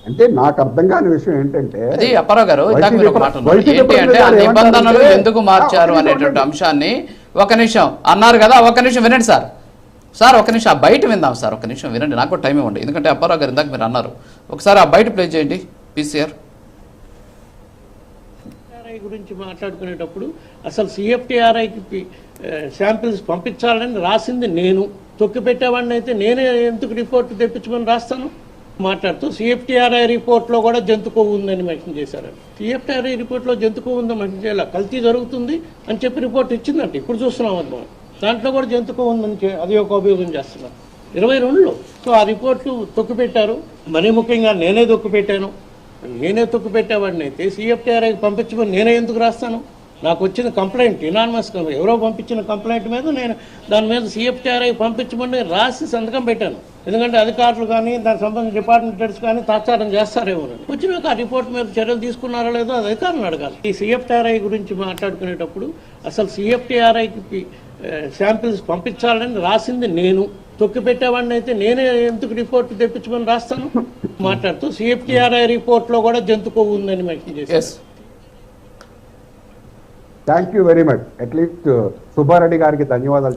అంటే నాకు అర్థం కాని విషయం ఏంటంటే అది అప్పారావు గారు ఏంటి అంటే ఆ నిబంధనలు ఎందుకు మార్చారు అనేటువంటి అంశాన్ని ఒక నిమిషం అన్నారు కదా, ఒక నిమిషం వినండి సార్. సార్ ఒక నిమిషం ఆ బయట విందాం సార్, ఒక నిమిషం వినండి, నాకు టైం ఇవ్వండి. ఎందుకంటే అప్పారావు గారు ఇందాక మీరు అన్నారు, ఒకసారి ఆ బయట ప్లే చేయండి పీసీఆర్ గురించి మాట్లాడుకునేటప్పుడు అసలు సిఎఫ్టిఆర్ఐకి శాంపిల్స్ పంపించాలని రాసింది నేను, తొక్కి పెట్టేవాడిని అయితే నేనే ఎందుకు రిపోర్ట్ తెప్పించమని రాస్తాను. మాట్లాడుతూ సిఎఫ్టిఆర్ఐ రిపోర్ట్లో కూడా జంతు కొవ్వు ఉందని మెన్షన్ చేశారండి. సిఎఫ్టిఆర్ఐ రిపోర్ట్లో జంతు కొవ్వు ఉందని మెన్షన్ చేయాలి, కల్తీ జరుగుతుంది అని చెప్పి రిపోర్ట్ ఇచ్చిందంటే ఇప్పుడు చూస్తున్నాం అది మనం. దాంట్లో కూడా జంతు కొవ్వు ఉందని అది ఒక అభియోగం చేస్తున్నాం 22లో. సో ఆ రిపోర్ట్లు తొక్కిపెట్టారు. మరీ ముఖ్యంగా నేనే తొక్కిపెట్టాను. నేనే తొక్కిపెట్టేవాడిని అయితే సిఎఫ్టిఆర్ఐకి పంపించమని నేనే ఎందుకు రాస్తాను? నాకు వచ్చిన కంప్లైంట్ ఇనానిమస్గా ఎవరో పంపించిన కంప్లైంట్ మీద నేను దాని మీద సిఎఫ్టిఆర్ఐ పంపించమని రాసి సంతకం పెట్టాను. ఎందుకంటే అధికారులు కానీ దానికి సంబంధించిన డిపార్ట్మెంట్ హెడ్స్ కానీ తాత్సారం చేస్తారేమో. వచ్చినాక ఆ రిపోర్ట్ మీద చర్యలు తీసుకున్నారో లేదో అది అధికారులను అడగాలి. ఈ సిఎఫ్టిఆర్ఐ గురించి మాట్లాడుకునేటప్పుడు అసలు సిఎఫ్టిఆర్ఐకి శాంపిల్స్ పంపించాలని రాసింది నేను, తొక్కి పెట్టేవాడిని అయితే నేనే ఎందుకు రిపోర్ట్ తెప్పించమని రాస్తాను. మాట్లాడుతూ సిఎఫ్టిఆర్ఐ రిపోర్ట్లో కూడా జంతు కొవ్వు ఉందని మెన్షన్ చేశారు. Thank you very much. At least Subbareddy గారికి ధన్యవాదాలు.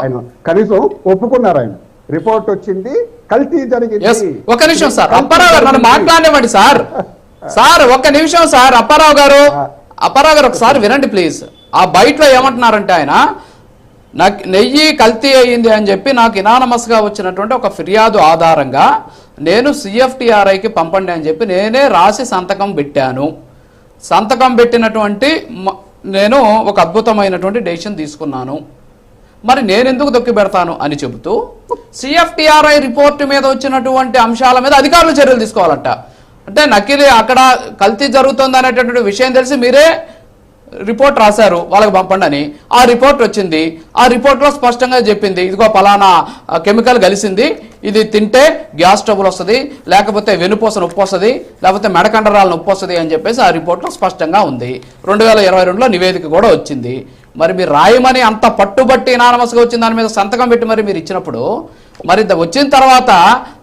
ఆయన కనీసం ఒప్పుకున్నారు, ఆయన రిపోర్ట్ వచ్చింది, కల్తీ జరిగింది. ఒక నిమిషం సార్, అప్పారావు గారు నన్ను మాట్లాడనివ్వండి సార్. సార్ ఒక్క నిమిషం సార్, అప్పారావు గారు ఒకసారి వినండి ప్లీజ్. ఆ బయటలో ఏమంటున్నారంటే ఆయన నాకు నెయ్యి కల్తీ అయ్యింది అని చెప్పి నాకు ఇనానమస్గా వచ్చినటువంటి ఒక ఫిర్యాదు ఆధారంగా నేను సిఎఫ్టిఆర్ఐకి పంపండి అని చెప్పి నేనే రాసి సంతకం పెట్టాను. సంతకం పెట్టినటువంటి నేను ఒక అద్భుతమైనటువంటి డెసిషన్ తీసుకున్నాను, మరి నేను ఎందుకు దొక్కి పెడతాను అని చెబుతూ సిఎఫ్టిఆర్ఐ రిపోర్టు మీద వచ్చినటువంటి అంశాల మీద అధికారులు చర్యలు తీసుకోవాలంట. అంటే నకిలీ అక్కడ కల్తీ జరుగుతుంది అనేటటువంటి విషయం తెలిసి మీరే రిపోర్ట్ రాశారు వాళ్ళకి పంపండి అని. ఆ రిపోర్ట్ వచ్చింది, ఆ రిపోర్ట్లో స్పష్టంగా చెప్పింది ఇదిగో పలానా కెమికల్ కలిసింది, ఇది తింటే గ్యాస్ ట్రబుల్ వస్తుంది, లేకపోతే వెనుపూస నొప్పి వస్తుంది, లేకపోతే మెడకండరాల నొప్పి వస్తుంది అని చెప్పేసి ఆ రిపోర్ట్లో స్పష్టంగా ఉంది. 2022లో నివేదిక కూడా వచ్చింది. మరి మీరు రాయమని అంత పట్టుబట్టి ఇనానమస్గా వచ్చిన దాని మీద సంతకం పెట్టి మరి మీరు ఇచ్చినప్పుడు మరి వచ్చిన తర్వాత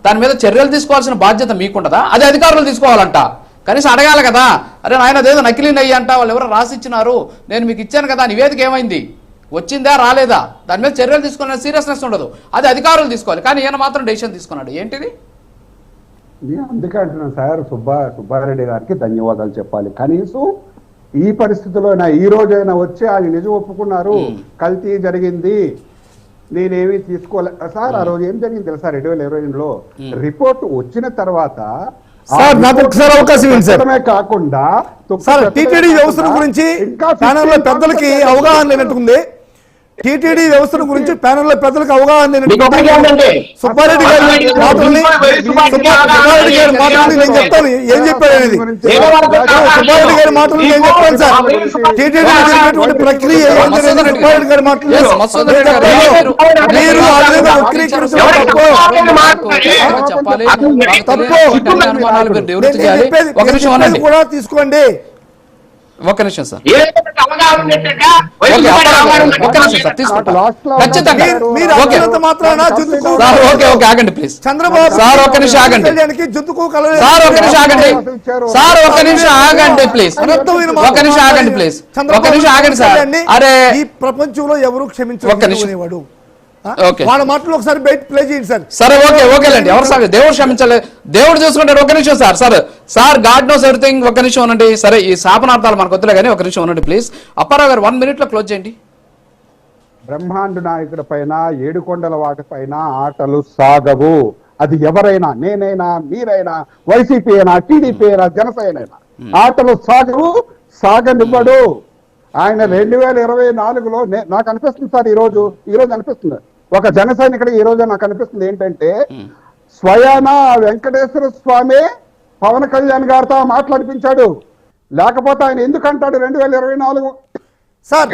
దాని మీద చర్యలు తీసుకోవాల్సిన బాధ్యత మీకుండదా? అది అధికారులు తీసుకోవాలంట. కనీసం అడగాలి కదా, అరే నాయన అదేదో నకిలీ నెయ్యి అంట, వాళ్ళు ఎవరో రాసిచ్చినారు, నేను మీకు ఇచ్చాను కదా, నివేదిక ఏమైంది, వచ్చిందా రాలేదా, దాని మీద చర్యలు తీసుకునే సీరియస్నెస్ ఉండదు, అది అధికారులు తీసుకోవాలి. కానీ ఈయన మాత్రం డెసిషన్ తీసుకున్నాడు, ఏంటిది? అందుకే అంటున్నాను సార్, సుబ్బారెడ్డి గారికి ధన్యవాదాలు చెప్పాలి. కనీసం ఈ పరిస్థితిలో ఈ రోజైనా వచ్చి ఆయన నిజం ఒప్పుకున్నారు, కల్తీ జరిగింది, నేనేమీ తీసుకోలేదు సార్. ఆ రోజు ఏం జరిగింది తెలుసా, 2022లో రిపోర్ట్ వచ్చిన తర్వాత కాకుండా టీటీడీ వ్యవస్థ గురించి పెద్దలకి అవగాహన లేనట్టుంది. టీటీడీ వ్యవస్థ గురించి ప్యానెల్లో పెద్దలకు అవగాహన లేనట్టుంది. సుబ్బారెడ్డి గారి మాటల్ని నేను చెప్తాను ఏం చెప్పాడు అనేది. సుబ్బారెడ్డి గారి మాటలు నేను చెప్తాను సార్. టీటీడీ జరిగినటువంటి ప్రక్రియ ఏం జరిగింది సుబ్బారెడ్డి గారి మాటలు మీరు ఆ విధంగా వక్రీకరించడం తప్పు కూడా తీసుకోండి. ఒక్క నిమిషం సార్, ఆగండి ప్లీజ్. చంద్రబాబు సార్ ఒక్క నిమిషం ఆగండి, సార్ ఒక్క నిమిషం ఆగండి, సార్ ఒక్క నిమిషం ఆగండి ప్లీజ్, ఒక్క నిమిషం ఆగండి ప్లీజ్, ఒక్క నిమిషం ఆగండి సార్. అరే ఈ ప్రపంచంలో ఎవరు క్షమించలేవాడు వాళ్ళ మాటలు ఒకసారి బయట ప్లే చేయండి సార్. సరే ఓకేలేండి, ఎవరు సార్ దేవుడు క్షమించలేదు, దేవుడు చూసుకుంటారు. ఒక నిమిషం సార్ గాడ్ నోస్ ఎవ్రీథింగ్. ఒక నిమిషం ఉండండి. సరే ఈ శాపనార్థాలు మనకు వద్దులే కానీ ఒక నిమిషం ఉండండి ప్లీజ్. అప్పారావు గారు 1 minute లో క్లోజ్ చేయండి. బ్రహ్మాండ నాయకుడి పైన, ఏడుకొండల వాటి పైన ఆటలు సాగవు. అది ఎవరైనా, నేనైనా, మీరైనా, వైసీపీ అయినా, టీడీపీ అయినా, జనసేన అయినా, ఆటలు సాగవు, సాగనివ్వడు. ఆయన 2024లో నాకు అనిపిస్తుంది సార్, ఈ రోజు అనిపిస్తుంది ఒక జన సైనికుడికి ఈ రోజు నాకు అనిపిస్తుంది ఏంటంటే, స్వయాన వెంకటేశ్వర స్వామి పవన్ కళ్యాణ్ గారితో మాట్లాడిపించాడు. లేకపోతే ఆయన ఎందుకంటాడు 2024 సార్